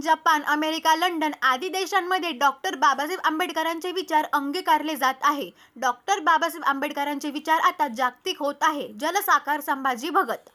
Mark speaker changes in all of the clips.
Speaker 1: Japan, America, London आदी देशांमध्ये doctor Babasaheb आंबेडकरांचे विचार अंगीकारले जात आहे। डॉक्टर बाबासाहेब आंबेडकरांचे विचार आता जागतिक होत आहे। जलसाकार संभाजी भगत।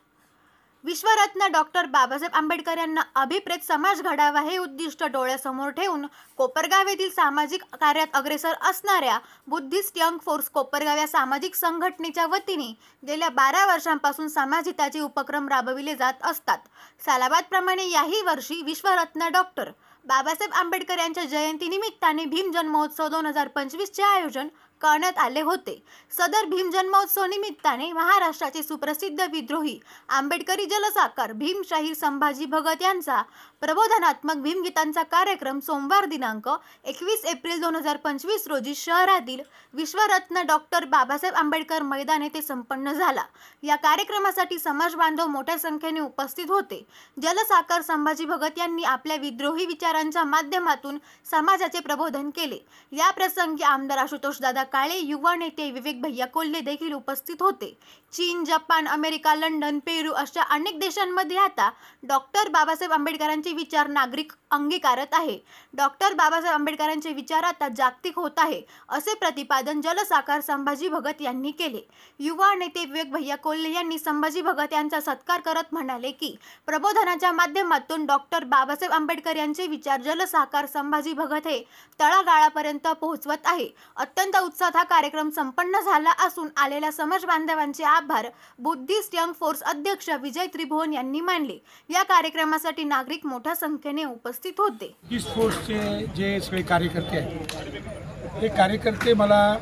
Speaker 1: विश्वरत्न डॉक्टर बाबासाहेब आंबेडकर यांना अभिप्रेत समाज घडावा हे उद्दिष्ट डोळ्यासमोर ठेवून कोपरगाव येथील सामाजिक कार्यात अग्रेसर असणाऱ्या बुद्धिस्ट यंग फोर्स कोपरगाव या सामाजिक संघटनेच्या वतीने गेल्या 12 वर्षांपासून समाजहिताचे उपक्रम राबविले जात असतात। सालाबादप्रमाणे याही वर्षी विश्वरत्न डॉक्टर बाबासाहेब आंबेडकर यांच्या जयंतीनिमित्ताने भीम जन्मोत्सव 2025 चे आयोजन करण्यात आले होते। सदर भीम जन्मोत्सव निमित्ताने महाराष्ट्राचे सुप्रसिद्ध विद्रोही आंबेडकरी जलसाकार भीमशाहीर संभाजी भगत यांचा प्रबोधनात्मक भीमगीतांचा कार्यक्रम सोमवार दिनांक 21 एप्रिल 2025 रोजी शहरातील विश्वरत्न डॉक्टर बाबासाहेब आंबेडकर मैदान येथे संपन्न झाला। या कार्यक्रमासाठी समाज बांधव मोठ्या संख्येने उपस्थित होते। जलसाकार संभाजी भगत यांनी आपल्या विद्रोही विचारांच्या माध्यमातून समाजाचे प्रबोधन केले। या प्रसंगी आमदार आशुतोष दादा काळे, युवा नेते विवेक भैया कोल्हे देखील उपस्थित होते। चीन, जपान, अमेरिका, लंडन, पेरू अशा अनेक देशांमध्ये आता डॉक्टर बाबासाहेब आंबेडकरांचे विचार नागरिक अंगीकारत आहे। डॉक्टर बाबासाहेब आंबेडकरांचे विचार आता जागतिक होत आहे, असे प्रतिपादन जलसाकार संभाजी भगत यांनी केले। युवा नेते विवेक भैया कोल्हे यांनी संभाजी भगत यांचा सत्कार करत म्हणाले की प्रबोधनाच्या माध्यमातून डॉक्टर बाबासाहेब आंबेडकर यांचे विचार जलसाकार संभाजी भगत हे तळागाळापर्यंत पोहोचवत आहे। अत्यंत उत्साहात हा कार्यक्रम संपन्न झाला असून आलेल्या समाज बांधवांचे आभार बुद्धिस्ट यंग फोर्स अध्यक्ष विजय त्रिभुवन यांनी मानले। या कार्यक्रमासाठी नागरिक मोठ्या संख्येने उपस्थित होते।
Speaker 2: बुद्धिस्ट फोर्सचे जे सगळे कार्यकर्ते आहेत हे कार्यकर्ते मला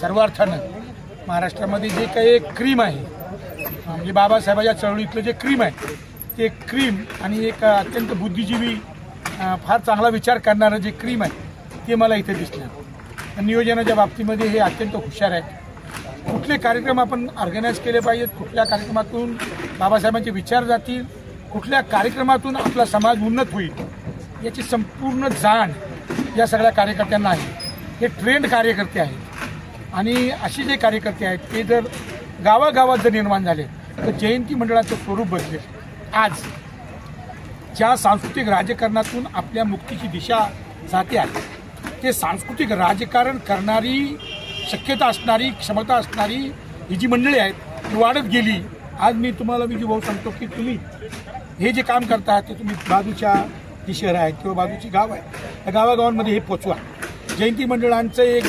Speaker 2: सर्वार्थानं महाराष्ट्रामध्ये जे काही क्रीम आहे म्हणजे बाबासाहेबांच्या चळवळीतलं जे क्रीम आहे ते क्रीम आणि एक अत्यंत बुद्धिजीवी फार चांगला विचार करणारं जे क्रीम आहे ते मला इथे दिसलं। नियोजनाच्या बाबतीमध्ये हे अत्यंत हुशार आहेत। कुठले कार्यक्रम आपण ऑर्गनाईज केले पाहिजेत, कुठल्या कार्यक्रमातून बाबासाहेबांचे विचार जातील, कुठल्या कार्यक्रमातून आपला समाज उन्नत होईल याची संपूर्ण जाण या सगळ्या कार्यकर्त्यांना आहे। हे ट्रेंड कार्यकर्ते आहेत आणि असे जे कार्यकर्ते आहेत ते जर गावागावात जर निर्माण झाले तर जयंती मंडळाचं स्वरूप बदलेल। आज ज्या सांस्कृतिक राजकारणातून आपल्या मुक्तीची दिशा जाते आहे ते सांस्कृतिक राजकारण करणारी शक्यता असणारी क्षमता असणारी ही जी मंडळी आहेत ती वाढत गेली। आज मी तुम्हाला भाऊ सांगतो की तुम्ही हे जे काम करता ते तुम्ही बाजूच्या जी शहरं आहेत किंवा बाजूची गाव आहे त्या गावागावांमध्ये हे पोचवा। जयंती मंडळांचं एक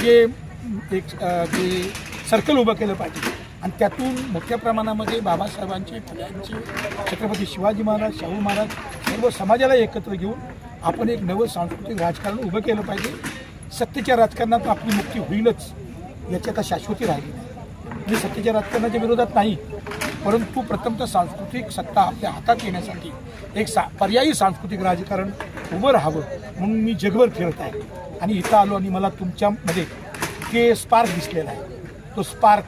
Speaker 2: सर्कल उभं केलं पाहिजे आणि त्यातून मोठ्या प्रमाणामध्ये बाबासाहेबांचे फुल्यांचे छत्रपती शिवाजी महाराज, शाहू महाराज सर्व समाजाला एकत्र घेऊन आपण एक नवं सांस्कृतिक राजकारण उभं केलं पाहिजे। सत्तेच्या राजकारणात आपली मुक्ती होईलच याची आता शाश्वती राहिली नाही। मी सत्तेच्या राजकारणाच्या विरोधात नाही, परंतु प्रथमतः सांस्कृतिक सत्ता आपल्या हातात येण्यासाठी एक पर्यायी सांस्कृतिक राजकारण उभं राहावं म्हणून मी जगभर फिरत आहे आणि इथं आलो आणि मला तुमच्यामध्ये ते स्पार्क दिसलेला आहे। तो स्पार्क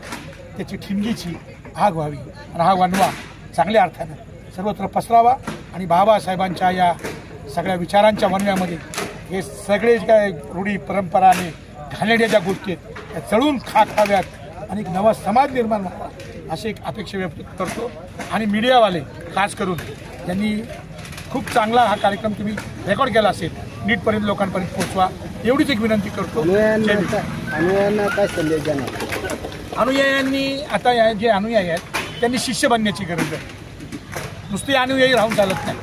Speaker 2: त्याची ठिणगीची आग व्हावी आणि हा वनवा चांगल्या अर्थानं सर्वत्र पसरावा आणि बाबासाहेबांच्या या सगळ्या विचारांच्या वनव्यामध्ये हे सगळे काय रूढी परंपरा आणि घाणेरड्या ज्या गोष्टी आहेत त्या चढून खाव्यात आणि एक नवा समाज निर्माण व्हावा अशी एक अपेक्षा व्यक्त करतो। आणि मीडियावाले खास करून यांनी खूप चांगला हा कार्यक्रम तुम्ही रेकॉर्ड केला असेल, नीटपर्यंत लोकांपर्यंत पोहोचवा एवढीच एक विनंती करतो।
Speaker 3: अनुयायांना काय संदेश देणार?
Speaker 2: अनुयायांनी आता या जे अनुयायी आहेत त्यांनी शिष्य बनण्याची गरज आहे। नुसते अनुयायी राहून चालत नाही।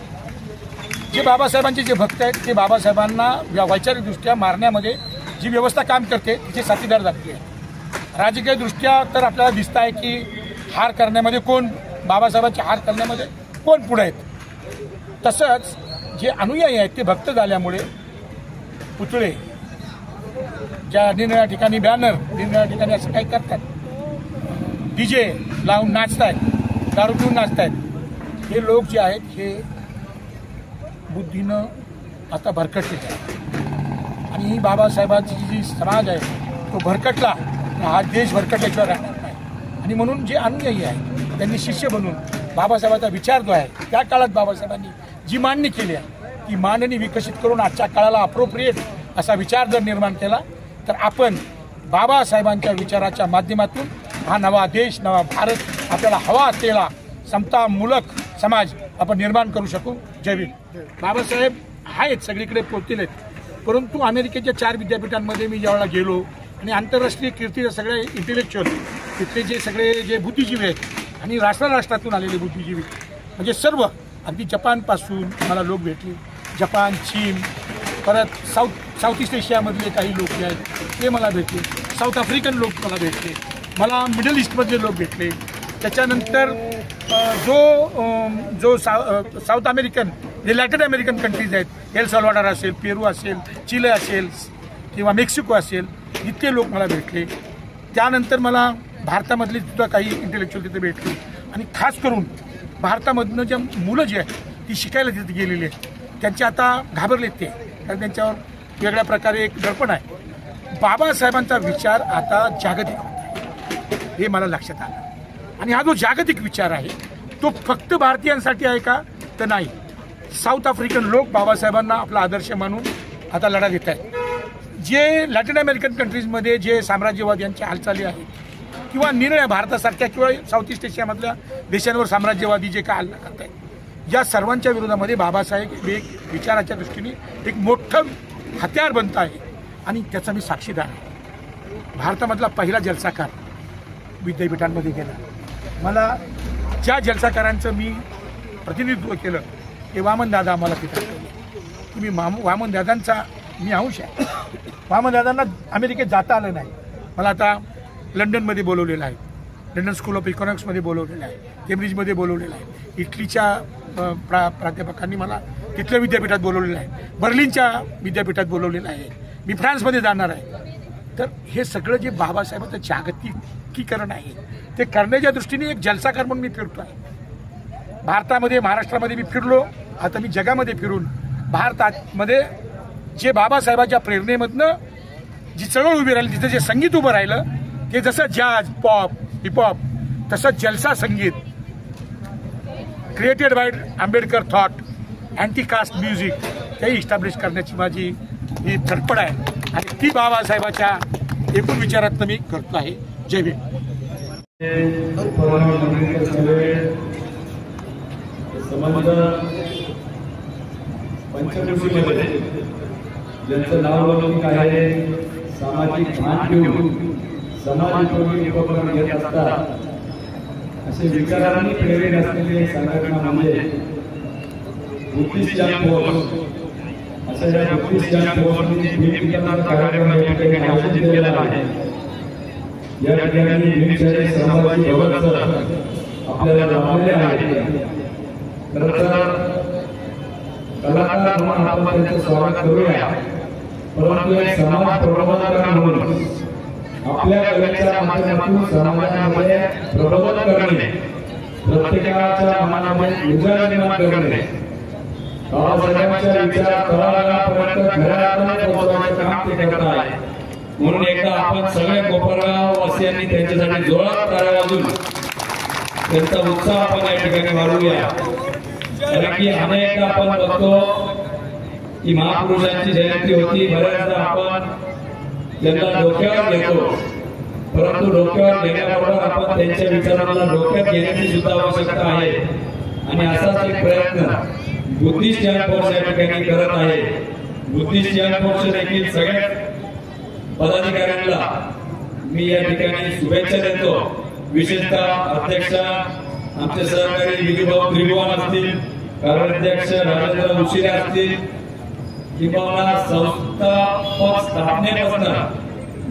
Speaker 2: जे बाबासाहेबांचे जे भक्त आहेत ते बाबासाहेबांना वैचारिकदृष्ट्या मारण्यामध्ये जी व्यवस्था काम करते तिचे साथीदार झाले आहेत। राजकीयदृष्ट्या तर आपल्याला दिसत आहे की हार करण्यामध्ये कोण बाबासाहेबांचे हार करण्यामध्ये कोण पुढे आहेत। तसंच जे अनुयायी आहेत ते भक्त झाल्यामुळे पुतळे ज्या निरनिराळ्या ठिकाणी बॅनर निरनिराळ्या ठिकाणी असं काही करतात, डीजे लावून नाचतायत, दारू पिऊन नाचतायत, हे लोक जे आहेत हे बुद्धीनं आता भरकटलेले आहेत आणि ही बाबासाहेबांची जी समाज आहे तो भरकटला हा देश भरकटल्याशिवाय राहणार नाही। आणि म्हणून जे अनुयायी आहेत त्यांनी शिष्य बनून बाबासाहेबांचा विचार जो आहे त्या काळात बाबासाहेबांनी जी मांडणी केली आहे ती मांडणी विकसित करून आजच्या काळाला अप्रोप्रिएट असा विचार जर निर्माण केला तर आपण बाबासाहेबांच्या विचाराच्या माध्यमातून हा नवा देश, नवा भारत आपल्याला हवा असलेला समतामूलक समाज आपण निर्माण करू शकू। जय भीम। बाबासाहेब आहेत सगळीकडे पोहोचतील आहेत, परंतु अमेरिकेच्या 4 विद्यापीठांमध्ये मी ज्यावेळेला गेलो आणि आंतरराष्ट्रीय कीर्तीचे सगळे इंटेलेक्च्युअल तिथले जे सगळे जे बुद्धिजीवी आहेत आणि राष्ट्रातून आलेले बुद्धिजीवी म्हणजे सर्व अगदी जपानपासून मला लोक भेटले, जपान, चीन, परत साऊथ ईस्ट एशियामधले काही लोक जे आहेत ते मला भेटले, साऊथ आफ्रिकन लोक मला भेटले, मला मिडल ईस्टमधले लोक भेटले, त्याच्यानंतर जो साऊथ अमेरिकन जे लॅटिन अमेरिकन कंट्रीज आहेत, एल सल्वाडोर असेल, पेरू असेल, चिले असेल किंवा मेक्सिको असेल, इतके लोक मला भेटले. त्यानंतर मला भारतामधली सुद्धा काही इंटेलेक्च्युअल तिथे भेटले आणि खास करून भारतामधनं ज्या मुलं जी आहेत ती शिकायला तिथे गेलेली आहेत त्यांचे आता घाबरलेत ते, कारण त्यांच्यावर वेगळ्या प्रकारे एक दडपण आहे. बाबासाहेबांचा विचार आता जागतिक होत आहे हे मला लक्षात आलं आणि हा जो जागतिक विचार आहे तो फक्त भारतीयांसाठी आहे का तर नाही. साऊथ आफ्रिकन लोक बाबासाहेबांना आपला आदर्श मानून आता लढा देत आहेत. जे लॅटिन अमेरिकन कंट्रीजमध्ये जे साम्राज्यवाद्यांच्या हालचाली आहेत किंवा निर्णय भारतासारख्या किंवा साऊथ ईस्ट एशियामधल्या देशांवर साम्राज्यवादी जे काय हल्ला करत आहेत या सर्वांच्या विरोधामध्ये बाबासाहेब एक विचाराच्या दृष्टीने एक मोठं हत्यार बनत आहे आणि त्याचा मी साक्षीदार आहे. भारतामधला पहिला जलसाकार विद्यापीठांमध्ये गेला. मला ज्या जलसाकारांचं मी प्रतिनिधित्व केलं ते वामनदादा आम्हाला तिथे मी वामनदादांचा मी अंश आहे. वामनदादांना अमेरिकेत जाता आलं नाही. मला आता लंडनमध्ये बोलवलेलं आहे, लंडन स्कूल ऑफ इकॉनॉमिक्समध्ये बोलवलेलं आहे, केम्ब्रिजमध्ये बोलवलेलं आहे, इटलीच्या प्राध्यापकांनी मला तिथल्या विद्यापीठात बोलवलेलं आहे, बर्लिनच्या विद्यापीठात बोलवलेलं आहे, मी फ्रान्समध्ये जाणार आहे. तर हे सगळं जे बाबासाहेबांचं जागतिकीकरण आहे ते करण्याच्या दृष्टीने एक जलसाकार म्हणून मी फिरतो आहे. भारतामध्ये महाराष्ट्रामध्ये मी फिरलो, आता मी जगामध्ये फिरून भारतामध्ये जे बाबासाहेबांच्या प्रेरणेमधनं जी चळवळ उभी राहिली तिथं जे संगीत उभं राहिलं ते जसं जॅज, पॉप, हिपहॉप तसं जलसा संगीत created by Ambedkar thought, anti caste music तेही इस्टॅब्लिश करण्याची माझी ही धडपड आहे आणि ती बाबासाहेबाच्या एकूण विचारातनं मी करतो आहे. जय भीम.
Speaker 4: पंचकृषीमध्ये ज्यांचं नाव लौकिक आहे, सामाजिक भान ठेवून समाजोपयोगी उपक्रम घेत असतात असे विचारांनी प्रेरित असलेली संघटना म्हणजे बुद्धिस्ट जन फोर्स. अशा या बुद्धिस्ट जन फोर्सने भीमवितरण कार्यक्रम या ठिकाणी आयोजित केलेला आहे. या ठिकाणी भीमशाही संभाजी भगत सर आपल्याला लाभलेले आहेत. खरं तर कलाकार म्हणून आपण त्यांचं स्वागत करूया, परंतु एक समाज प्रबोधनकार म्हणून आपल्या कलेच्या माध्यमातून समाजामध्ये प्रबोधन करणे, प्रत्येकाच्या मनामध्ये ऊर्जा निर्माण करणे, बाबासाहेबांच्या विचार तळागाळापर्यंत घराघरात पोहोचवण्याचं काम ते करत आहे. म्हणून एकदा आपण सगळे कोपरगाव वासियांनी त्यांच्यासाठी जोरात टाळ्या वाजून त्यांचा उत्साह आपण या ठिकाणी वाढवूया. कारण की अनेकदा आपण बघतो की महापुरुषांची जयंती होती, बऱ्याचदा आपण त्यांना डोक्यावर घेतो, परंतु डोक्यावर घेण्याबरोबर आपण त्यांच्या विचारांना डोक्यात घेण्याची सुद्धा आवश्यकता आहे. आणि असाच एक प्रयत्न बुद्धिस्ट जन फोर्स या ठिकाणी करत आहे. बुद्धिस्ट जन फोर्स देखील सगळ्या पदाधिकाऱ्यांना मी या ठिकाणी शुभेच्छा देतो. विशेषतः अध्यक्ष आमचे सहकारी विजूभाऊ त्रिभुवन असतील, कार्याध्यक्ष राजेंद्र उशिरे असतील, किंवा संस्थापक स्थापनेपासून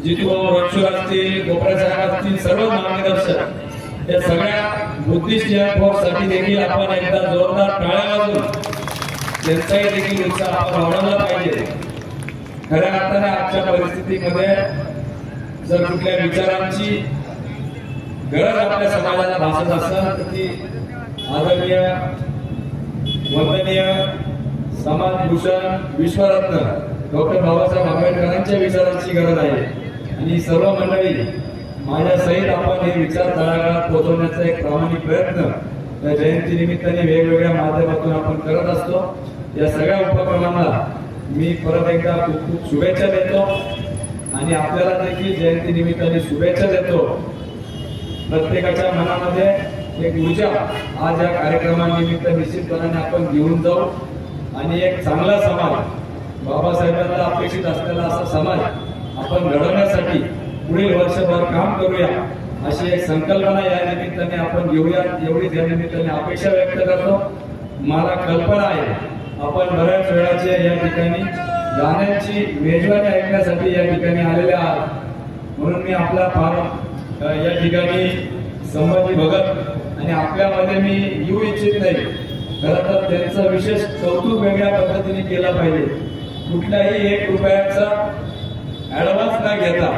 Speaker 4: जितूभाऊ रणशूर असतील, गोपरे साहेब असतील, सर्व मार्गदर्शक या सगळ्या बुद्धिस्ट जन फोर्ससाठी देखील आपण एकदा जोरदार टाळ्या वाजवून त्यांचाही देखील उत्साह आपण वाढवला पाहिजे. खऱ्या अर्थाने आजच्या परिस्थितीमध्ये जर कुठल्या विचारांची गरज आपल्या समाजाला भासत असेल तर ती आदरणीय वंदनीय समाजभूषण विश्वरत्न डॉक्टर बाबासाहेब आंबेडकरांच्या विचारांची गरज आहे. आणि सर्व मंडळी माझ्या सहित आपण हे विचार तळागाळात पोहोचवण्याचा एक प्रामाणिक प्रयत्न या जयंती निमित्ताने वेगवेगळ्या माध्यमातून आपण करत असतो. या सगळ्या उपक्रमांना मी परत एकदा खूप खूप शुभेच्छा देतो आणि आपल्याला देखील जयंती निमित्ताने शुभेच्छा देतो. प्रत्येकाच्या मनामध्ये एक ऊर्जा आज या कार्यक्रमानिमित्त निश्चितपणाने आपण घेऊन जाऊ आणि एक चांगला समाज, बाबासाहेबांना अपेक्षित असलेला असा समाज आपण घडवण्यासाठी पुढील वर्षभर काम करूया अशी एक संकल्पना या निमित्ताने आपण घेऊया, एवढीच या निमित्ताने अपेक्षा व्यक्त करतो. मला कल्पना आहे आपण बऱ्याच वेळाचे या ठिकाणी गाण्यांची मेजवानी ऐकण्यासाठी या ठिकाणी आलेले आहात, म्हणून मी आपला फार या ठिकाणी संभाजी भगत आणि आपल्यामध्ये मी येऊ इच्छित नाही. खरं तर त्यांचं विशेष कौतुक वेगळ्या पद्धतीने केलं पाहिजे. कुठल्याही 1 रुपयाचा ऍडव्हान्स न घेता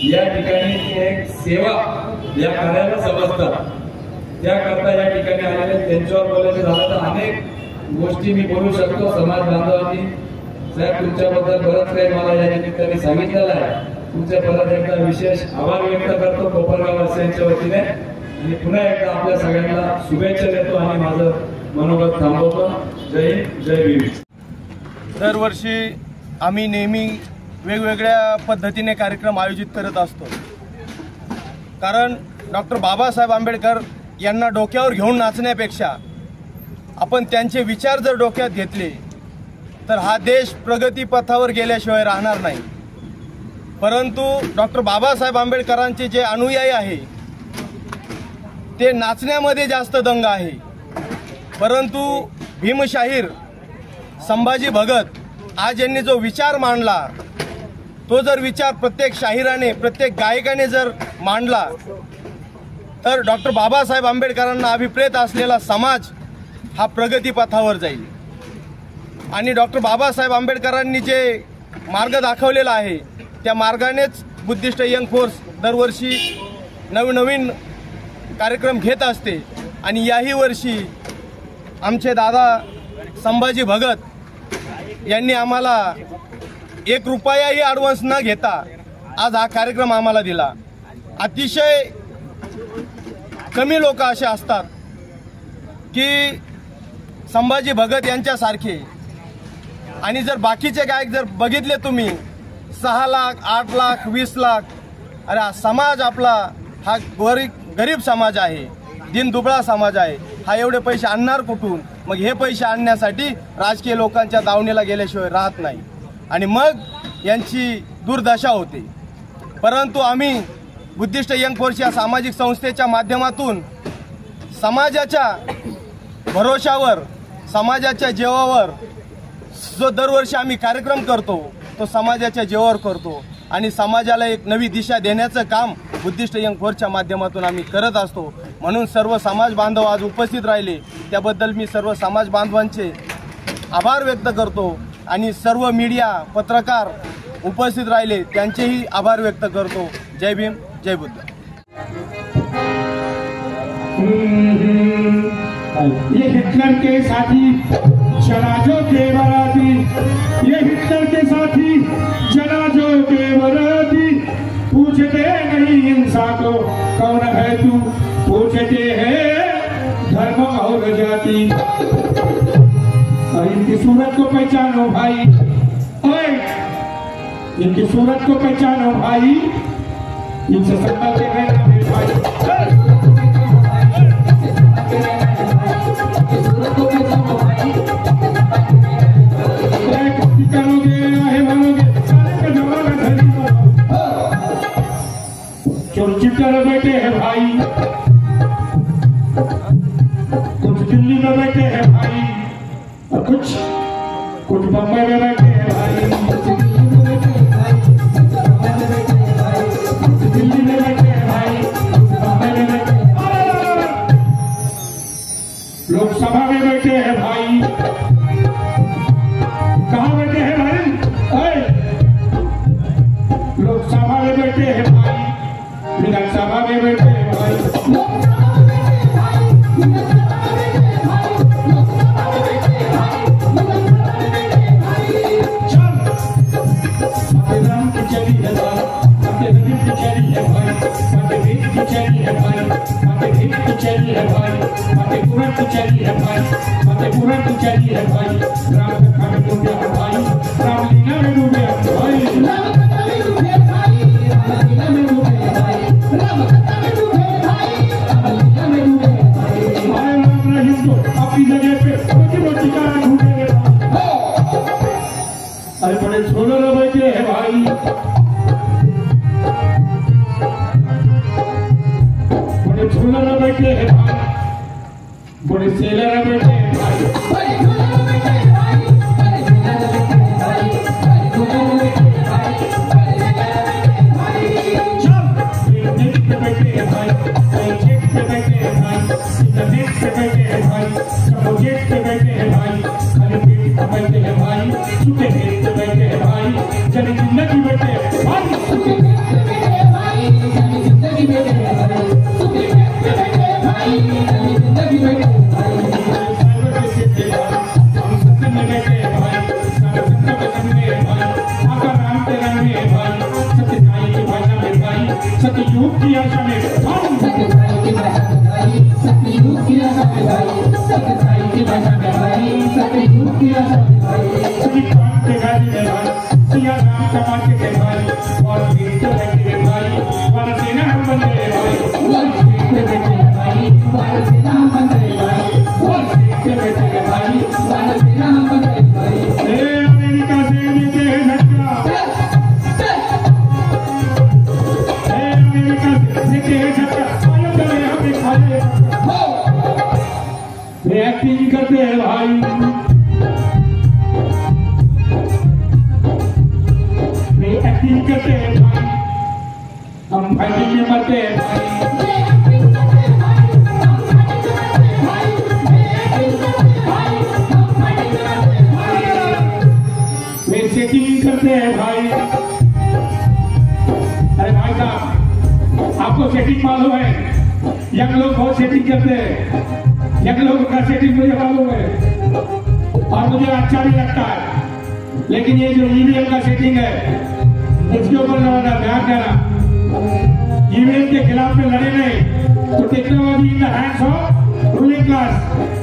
Speaker 4: या ठिकाणी एक सेवा या कार्याला समजतात, त्याकरता या ठिकाणी आलेले. त्यांच्यावर बोलायचं झालं तर अनेक गोष्टी मी बोलू शकतो समाज बांधवांनी. साहेब तुमच्याबद्दल बरंच काही मला या निमित्ताने सांगितलेलं आहे. तुमच्या परत एकदा विशेष आभार व्यक्त करतो कोपरगाव वासियांच्या वतीने आणि पुन्हा एकदा आपल्या सगळ्यांना शुभेच्छा देतो आणि माझं मनोगत थांबवतो. जय हिंद, जय भीम.
Speaker 5: दरवर्षी आम्ही नेहमी वेगवेगळ्या पद्धतीने कार्यक्रम आयोजित करत असतो, कारण डॉक्टर बाबासाहेब आंबेडकर यांना डोक्यावर घेऊन नाचण्यापेक्षा आपण त्यांचे विचार जर डोक्यात घेतले तर हा देश प्रगतीपथावर गेल्याशिवाय राहणार नाही. परंतु डॉक्टर बाबासाहेब आंबेडकरांचे जे अनुयायी आहे ते नाचण्यामध्ये जास्त दंग आहे, परंतु भीमशाहीर संभाजी भगत आज यांनी जो विचार मांडला तो जर विचार प्रत्येक शाहिराने, प्रत्येक गायकाने जर मांडला तर डॉक्टर बाबासाहेब आंबेडकरांना अभिप्रेत असलेला समाज हा प्रगतीपथावर जाईल. आणि डॉक्टर बाबासाहेब आंबेडकरांनी जे मार्ग दाखवलेला आहे त्या मार्गानेच बुद्धिस्ट यंग फोर्स दरवर्षी नवनवीन कार्यक्रम घेत असते. आणि याही वर्षी आमचे दादा संभाजी भगत यांनी आम्हाला 1 रुपयाही ॲडव्हान्स न घेता आज हा कार्यक्रम आम्हाला दिला. अतिशय कमी लोक असे असतात की संभाजी भगत यांच्यासारखे, आणि जर बाकीचे गायक जर बघितले तुम्ही 6 लाख 8 लाख 20 लाख, अरे हा समाज आपला हा गरीब समाज आहे, दीनदुबळा समाज आहे, हा एवढे पैसे आणणार कुठून? मग हे पैसे आणण्यासाठी राजकीय लोकांच्या दावणीला गेल्याशिवाय राहत नाही आणि मग यांची दुर्दशा होते. परंतु आम्ही बुद्धिस्ट यंग फोर्स या सामाजिक संस्थेच्या माध्यमातून समाजाच्या भरोशावर, समाजाच्या जीवावर जो दरवर्षी आम्ही कार्यक्रम करतो तो समाजाच्या जीवावर करतो आणि समाजाला एक नवी दिशा देण्याचं काम बुद्धिस्ट यंग फोर्सच्या माध्यमातून आम्ही करत असतो. म्हणून सर्व समाज बांधव आज उपस्थित राहिले त्याबद्दल मी सर्व समाज बांधवांचे आभार व्यक्त करतो आणि सर्व मीडिया पत्रकार उपस्थित राहिले त्यांचेही आभार व्यक्त करतो. जय भीम, जय बुद्ध.
Speaker 6: ये हिटलर के साथी जनाजों के बराती, ये हिटलर के साथी जनाजों के बराती, पूछते नहीं इंसान को कौन है तू, पूछते हैं धर्म और जाति. और इनकी सूरत को पहचानो भाई, ओए इनकी सूरत को पहचानो भाई, इनसे संभलते रहना मेरे भाई. चुटचुटर बैठे हैं भाई, कुछ दिल्ली में बैठे हैं भाई और कुछ बम्बई में बैठे हैं भाई, दिल्ली में बैठे हैं भाई, बम्बई में बैठे हैं, लोकसभा में बैठे हैं भाई. कहाँ बैठे हैं भाई? लोकसभा में बैठे हैं भाई, विधानसभा में बैठे हैं भाई, राम की चली है भाई, नबी की चली है भाई, भीम की चली है भाई, भीम की चली है भाई, पुराण की चली है भाई, पुराण की चली है भाई. राम कथा में डूबे हैं भाई, रामलीला में डूबे हैं भाई, राम कथा में डूबे हैं भाई, रामलीला में डूबे हैं भाई, राम कथा में डूबे हैं भाई, रामलीला में डूबे हैं भाई. राम रहीम तो अपनी जगह पे रोटी रोटी का ढूंढे बैठे हैं भाई, बड़े सेलर बैठे हैं भाई, बड़े झूलर बैठे हैं भाई, बड़े सेलर बैठे हैं भाई, बड़े झूलर बैठे हैं भाई, बड़े सेलर बैठे हैं भाई। चल इंटरनेट पे बैठे हैं भाई, प्रोजेक्ट पे बैठे हैं भाई, इंटरनेट पे बैठे हैं भाई, प्रोजेक्ट पे बैठे हैं भाई, खाली पेट पे बैठे हैं भाई, सुखे पेट पे बैठे हैं भाई, जनी जिंदगी बैठे हैं भाई, सुखे पेट पे बैठे हैं भाई, जनी जिंदगी बैठे हैं भाई, सुखे पेट पे बैठे हैं भाई, जनी जिंदगी बैठे हैं भाई। साइबर पे बैठे हैं भाई, हम सत्य में बैठे हैं भाई, सारे सत्य पे समझे हैं भाई, आका नाम पे रंग में है भाई, सत्य साई की भाषा में भाई, सत्य युग की आशा में भाई, सत्य साई की भाषा में भाई, सत्य युग की आशा में भाई, सत्य साई की भाषा में भाई, सत्य युग की आशा में भाई। सभी काम के गाड़ी में भाई, सिया राम कमा के थे भाई, और वीर तो बैठे हैं भाई, वाला सेना हम बन गए भाई, और वीर पे बैठे हैं भाई, वाला सेना हम बन गए भाई, और वीर पे बैठे हैं भाई, वाला सेना हम बन गए भाई। ए अमेरिका से देते हैं झटका, ए अमेरिका से देते हैं झटका, मालूम करे हमें खाए एक्टिंग करते हैं भाई, एक्टिंग करते हैं भाई, हम फाइटिंग में मरते हैं भाई, सेटिंग करते हैं भाई। अरे भाई साहब, आपको सेटिंग मालूम है, यंग लोग बहुत सेटिंग करते हैं, यंग लोगों का सेटिंग मुझे मालूम है और मुझे अच्छा भी लगता है, लेकिन ये जो ईवीएम का सेटिंग है इसके ऊपर ज्यादा ध्यान देना। ईवीएम के खिलाफ में लड़े नहीं तो technology in the hands of ruling class,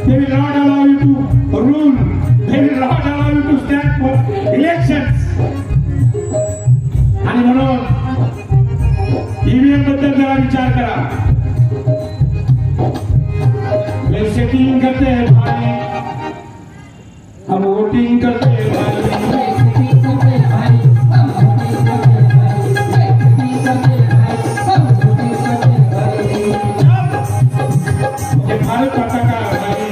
Speaker 6: they will not allow you to rule, they will not allow you to stand for elections. आणि म्हणून ईवीएम बद्दल जरा विचार करा। वे सेटिंग करते हैं भाई, हम वोटिंग करते हैं भाई, भारत माता का भाई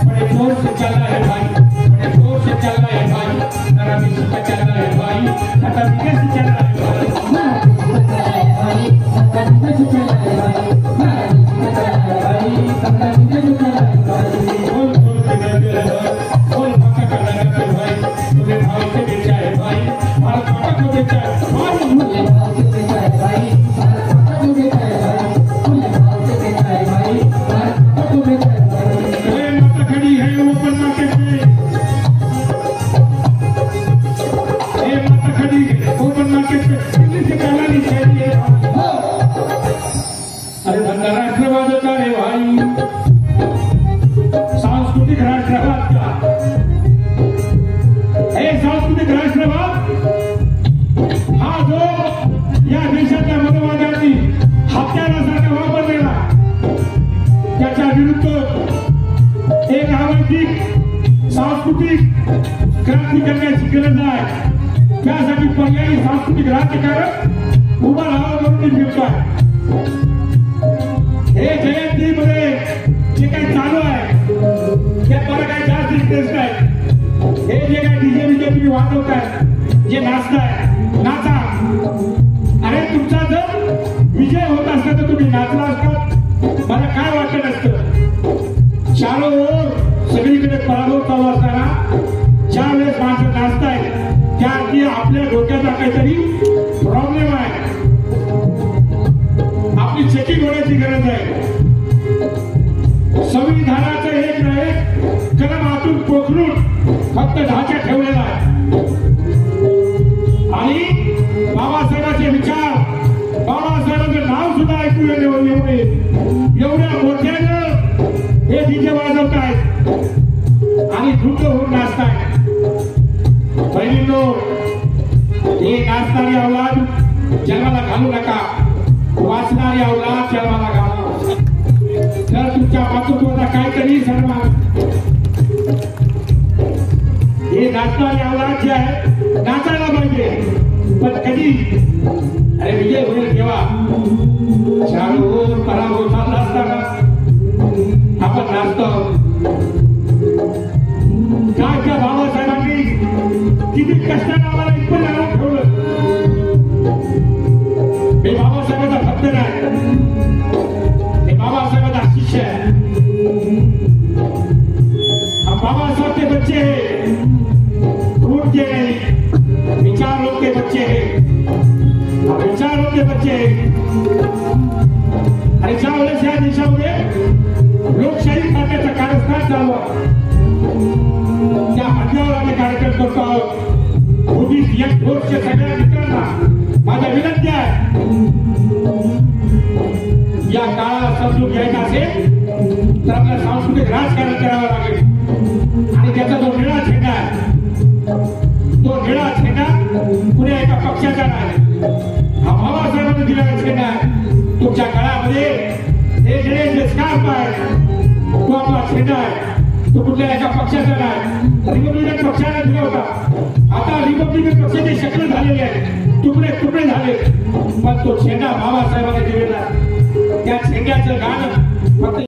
Speaker 6: बड़े जोर से चल रहा है भाई, बड़े जोर से चल रहा है भाई, सारा विश्व में चल रहा है भाई, खतर विदेश से चल रहा है भाई, खतर विदेश से चल रहा है भाई, खतर विदेश से चल रहा है भाई। बोल बोल के कहते हैं भाई, बोल माता का लगा है भाई, तुम्हें भाव से बेचा है भाई, भारत माता को बेचा है भाई, मुझे भाव से बेचा है भाई, भारत माता को बेचा है भाई, मुझे भाव से बेचा है भाई, भारत माता को बेचा है भाई। ये माता खड़ी है ओपन मार्केट में, ये माता खड़ी है ओपन मार्केट में, दिल्ली से कहना नहीं चाहिए। अरे बंदा राष्ट्रवाद होता है भाई, सांस्कृतिक राष्ट्रवाद का, सांस्कृतिक राष्ट्रवाद हा जो या देशाच्या मतवादाची हत्यारासारखा वापरलेला, त्याच्या विरुद्ध एक आवश्यक सांस्कृतिक क्रांती करण्याची गरज आहे। त्यासाठी पर्यायी सांस्कृतिक राज्यकारक उभा राहावं म्हणून फिरतोय। हे जयंतीमध्ये जे काही चालू आहे त्यात मला काही जास्त इंटरेस्ट आहे। हे जे काही डीजे बीजे तुम्ही वाजवताय, जे नाचताय, नाचा। अरे तुमचा जर विजय होत असता तर तुम्ही नाचला असता, मला काय वाटत असतं। चारों ओर सगळीकडे पराभव चालू असताना ज्या वेळेस माणसं नाचतायत त्याआधी आपल्या डोक्याचा काहीतरी प्रॉब्लेम आहे, आपली चेकिंग होण्याची गरज आहे। संविधानाचं एक ना एक कलम आतून पोखरून फक्त ढाचा ठेवलेला आहे आणि बाबासाहेबांचे विचार, बाबासाहेबांचं नाव सुद्धा ऐकू एवढे एवढ्या मोठ्यानं हे डीजे वाजवतायत आणि धुंद होऊन नाचतायत। बहिणींनो, हे नाचणारी अवलाद जन्माला घालू नका, वाचणारी अवलाद जन्माला घाला। तर तुमच्या मातृत्वाचा काहीतरी सन्मान। हे नाचणारी अवलाद जे आहे नाचायला पाहिजे, पण कधी अरे विजय होईल तेव्हा चालूवर पराभव चालला असताना आपण नाचतो. काय त्या बाबासाहेबांनी किती कष्टाने आम्हाला इथपर्यंत आणून ठेवलं. मी बाबासाहेबांचा भक्त नाही, मी बाबासाहेबांचा शिष्य आहे. हम बाबा साहब के बच्चे हैं, फूट के नहीं, विचारों के बच्चे हैं, हम विचारों के बच्चे हैं. आणि ज्या वेळेस या देशामध्ये लोकशाही करण्याचा कारस्थान चालू आहे त्या हद्यावर आम्ही कार्यक्रम करतो आहोत. बुद्धिस्ट यंग फोर्सच्या सगळ्या मित्रांना माझा विनंती आहे, या काळाला समजून घ्यायचा असेल तर आपल्या सांस्कृतिक राजकारण करावं लागेल. आणि त्याचा जो निळा झेंडा आहे तो निळा झेंडा कुण्या एका पक्षाचा नाही, हा बाबासाहेबांनी दिलेला झेंडा आहे. तुमच्या गळ्यामध्ये हे निळे स्कार्फ आहे तो आपला झेंडा आहे, तो कुठल्या एका पक्षाचा नाही. रिपब्लिकन पक्षाने दिला होता, आता रिपब्लिकन पक्षाचे शक्ल झालेले आहेत, तुकडे तुकडे झाले, पण तो झेंडा बाबासाहेबांनी दिलेला. त्या झेंड्याचं गाणं फक्त